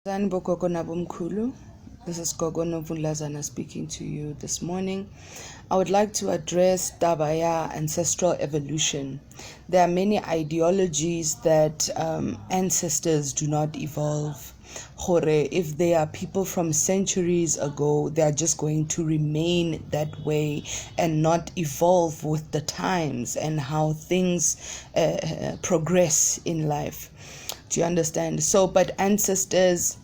Zanbo Gogo Nabumkulu. This is Gogo Novulazana speaking to you this morning. I would like to address Dabaya ancestral evolution. There are many ideologies that ancestors do not evolve. If they are people from centuries ago, they are just going to remain that way and not evolve with the times and how things progress in life. Do you understand? So, but ancestors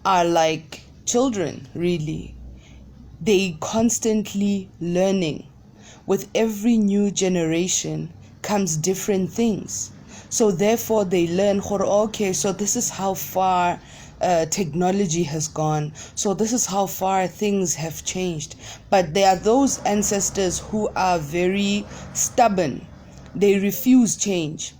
are like children, really. They constantly learning. With every new generation comes different things. So therefore they learn, okay, so this is how far technology has gone. So this is how far things have changed. But there are those ancestors who are very stubborn. They refuse change,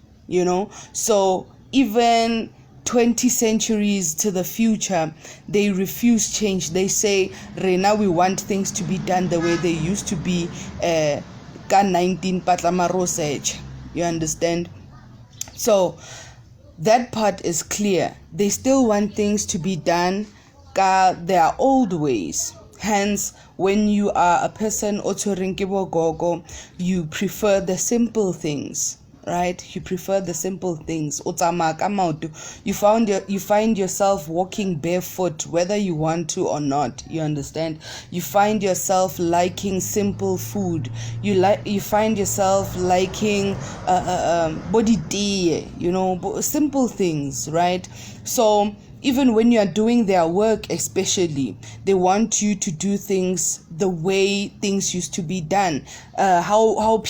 So even 20 centuries to the future, they refuse change. They say, Rena, we want things to be done the way they used to be. Ka 19 Patlamaro. You understand? So that part is clear. They still want things to be done their old ways. Hence, when you are a person, you prefer the simple things. Right? You prefer the simple things. You find yourself walking barefoot whether you want to or not. You understand? You find yourself liking simple food. You find yourself liking body day, simple things, right? So even when you are doing their work, especially, they want you to do things the way things used to be done. How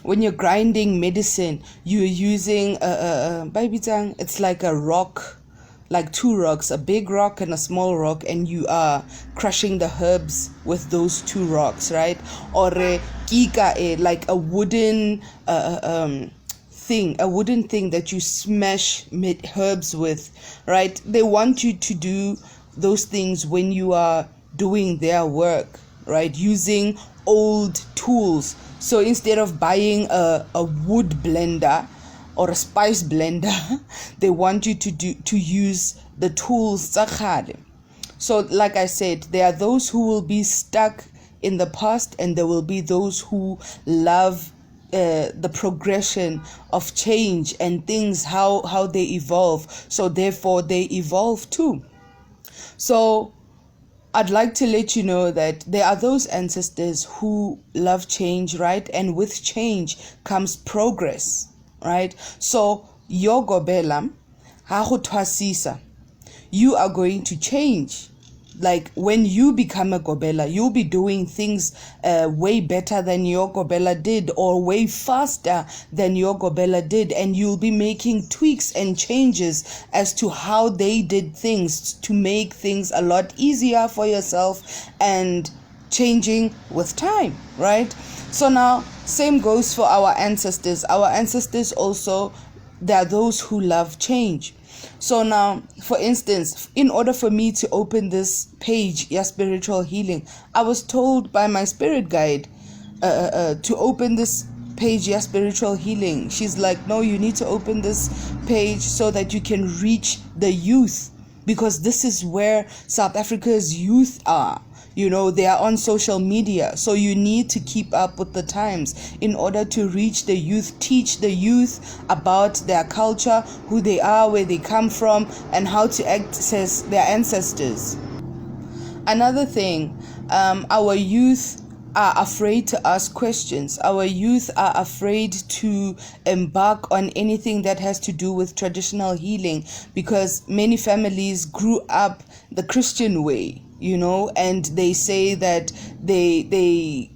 when you're grinding medicine, you're using it's like a rock, like two rocks, a big rock and a small rock, and you are crushing the herbs with those two rocks, right? Or like a wooden thing that you smash herbs with, right? They want you to do those things when you are doing their work, right? Using old tools. So instead of buying a wood blender or a spice blender, they want you to use the tools. So like I said, there are those who will be stuck in the past, and there will be those who love the progression of change and things, how they evolve. So therefore they evolve too. So I'd like to let you know that there are those ancestors who love change, right? And with change comes progress, right? So your gobela, you are going to change. Like when you become a gobela, you'll be doing things way better than your gobela did, or way faster than your gobela did, and you'll be making tweaks and changes as to how they did things to make things a lot easier for yourself and changing with time, right? So now same goes for our ancestors. Our ancestors also, there are those who love change. So now, for instance, in order for me to open this page, spiritual healing, I was told by my spirit guide to open this page, spiritual healing. She's like, no, you need to open this page so that you can reach the youth, because this is where South Africa's youth are. They are on social media. So you need to keep up with the times in order to reach the youth, teach the youth about their culture, who they are, where they come from, and how to access their ancestors. Another thing, our youth are afraid to ask questions. Our youth are afraid to embark on anything that has to do with traditional healing, because many families grew up the Christian way, and they say that they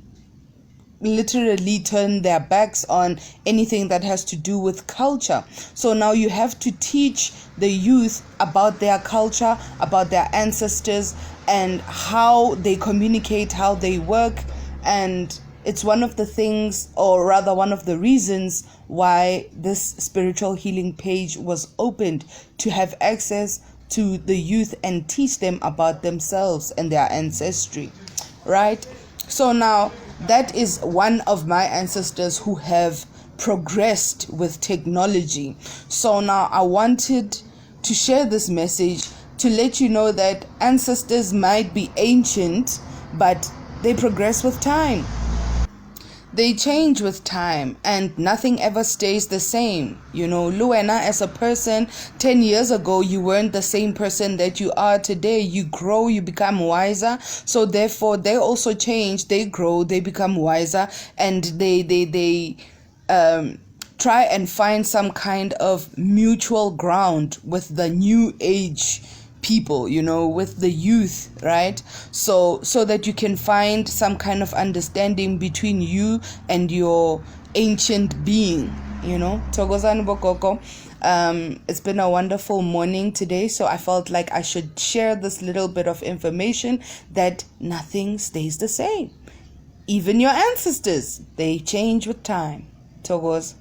literally turn their backs on anything that has to do with culture. So now you have to teach the youth about their culture, about their ancestors, and how they communicate, how they work. And it's one of the things, or rather one of the reasons why this spiritual healing page was opened, to have access to the youth and teach them about themselves and their ancestry, right? So now that is one of my ancestors who have progressed with technology. So now I wanted to share this message, to let you know that ancestors might be ancient, but they progress with time. They change with time, and nothing ever stays the same. You know, Luena, as a person, 10 years ago, you weren't the same person that you are today. You grow, you become wiser. So therefore, they also change, they grow, they become wiser, and they try and find some kind of mutual ground with the new age people, you know, with the youth, right? So that you can find some kind of understanding between you and your ancient being, you know. Thokozani Bokoko. It's been a wonderful morning today, so I felt like I should share this little bit of information that nothing stays the same. Even your ancestors, they change with time. Togos.